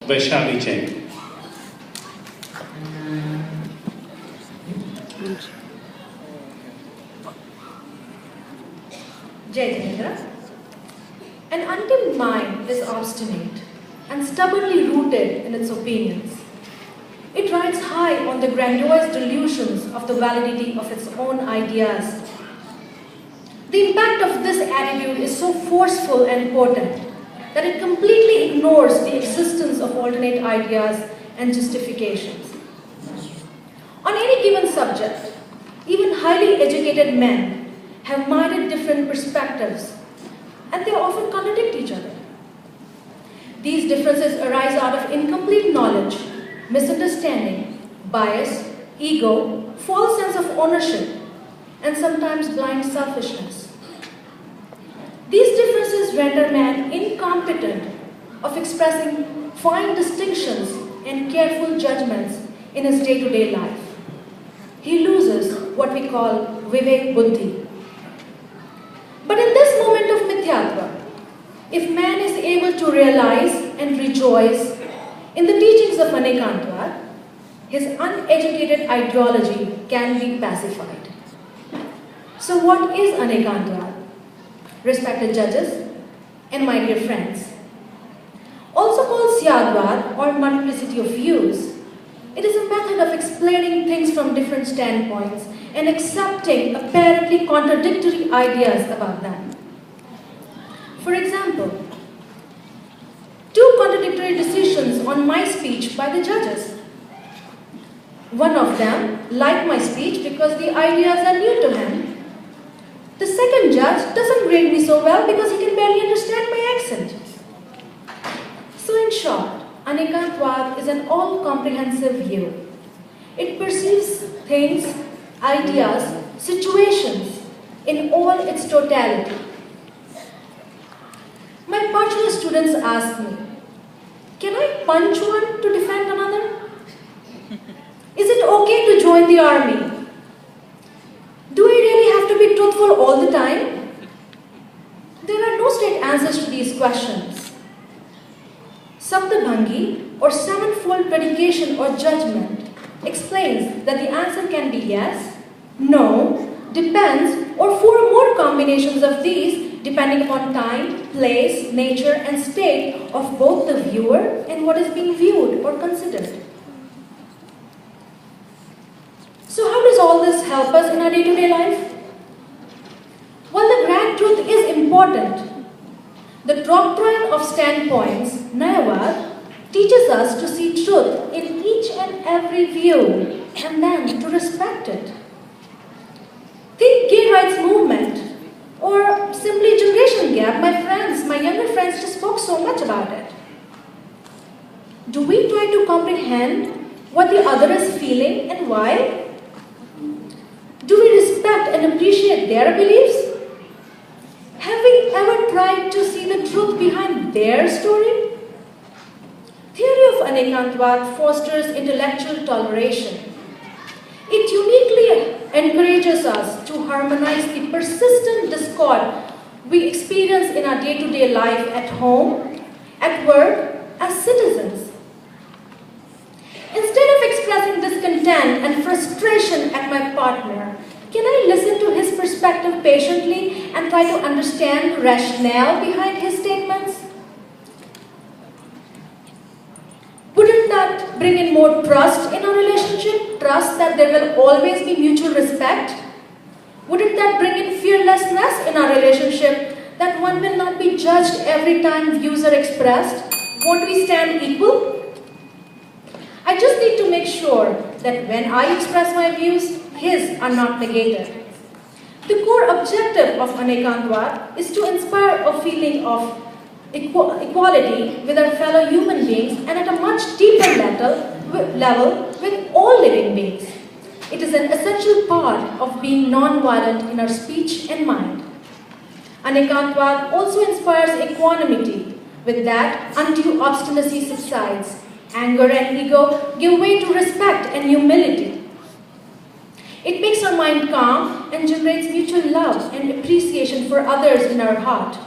Vaishali Jain. Jai Jitendra. An untamed mind is obstinate and stubbornly rooted in its opinions. It rides high on the grandiose delusions of the validity of its own ideas. The impact of this attitude is so forceful and potent that it completely ignores the existence of alternate ideas and justifications. On any given subject, even highly educated men have minded different perspectives, and they often contradict each other. These differences arise out of incomplete knowledge, misunderstanding, bias, ego, false sense of ownership, and sometimes blind selfishness. These differences render man incompetent of expressing fine distinctions and careful judgments in his day-to-day life. He loses what we call Vivek Buddhi. But in this moment of Mithyatva, if man is able to realize and rejoice in the teachings of Anekantvad, his uneducated ideology can be pacified. So what is Anekantvad? Respected judges and my dear friends, also called Syadvad or multiplicity of views, it is a method of explaining things from different standpoints and accepting apparently contradictory ideas about them. For example, two contradictory decisions on my speech by the judges. One of them liked my speech because the ideas are new to him. The second judge doesn't grade me so well because he can barely understand my accent. So in short, Anekantvad is an all-comprehensive view. It perceives things, ideas, situations in all its totality. My bachelor students ask me, can I punch one to defend another? Is it okay to join the army? Do I really have to be truthful all the time? There are no straight answers to these questions. Saptabhangi, or sevenfold predication or judgment, explains that the answer can be yes, no, depends, or four more combinations of these depending upon time, place, nature, and state of both the viewer and what is being viewed or considered. So how does all this help us in our day-to-day life? Well, the grand truth is important. The doctrine of standpoints, Nyavad, teaches us to see truth in each and every view and then to respect it. Think gay rights movement or simply generation gap. My younger friends just spoke so much about it. Do we try to comprehend what the other is feeling and why? Do we respect and appreciate their beliefs? Have we ever tried to see the truth behind their story? Theory of Anekantvad fosters intellectual toleration. It uniquely encourages us to harmonize the persistent discord we experience in our day-to-day life at home, at work, as citizens. Instead of expressing discontent and frustration at my partner, can I listen to his perspective patiently and try to understand the rationale behind his statements? Wouldn't that bring in more trust in our relationship? Trust that there will always be mutual respect? Wouldn't that bring in fearlessness in our relationship, that one will not be judged every time views are expressed? Won't we stand equal? I just need to make sure that when I express my views, his are not negated. The core objective of Anekantvad is to inspire a feeling of equality with our fellow human beings and at a much deeper level with all living beings. It is an essential part of being non-violent in our speech and mind. Anekantvad also inspires equanimity. With that, undue obstinacy subsides. Anger and ego give way to respect and humility. It makes our mind calm and generates mutual love and appreciation for others in our heart.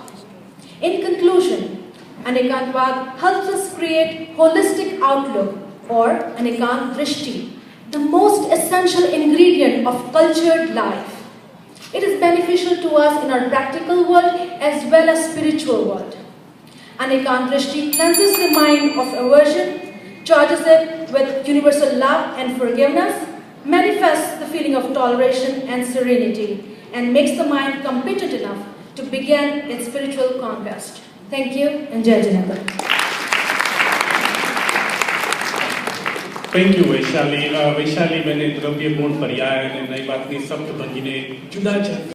In conclusion, Anekantvad helps us create holistic outlook or Anekant Drishti, the most essential ingredient of cultured life. It is beneficial to us in our practical world as well as spiritual world. Anekant Drishti cleanses the mind of aversion, charges it with universal love and forgiveness, manifests the feeling of toleration and serenity, and makes the mind competent enough to begin its spiritual conquest. Thank you and Jai Jinendra. Thank you, Vaishali. Vaishali मैंने द्रव्य गुण पर्याय नई बात नहीं शब्द भंगी ने जुदा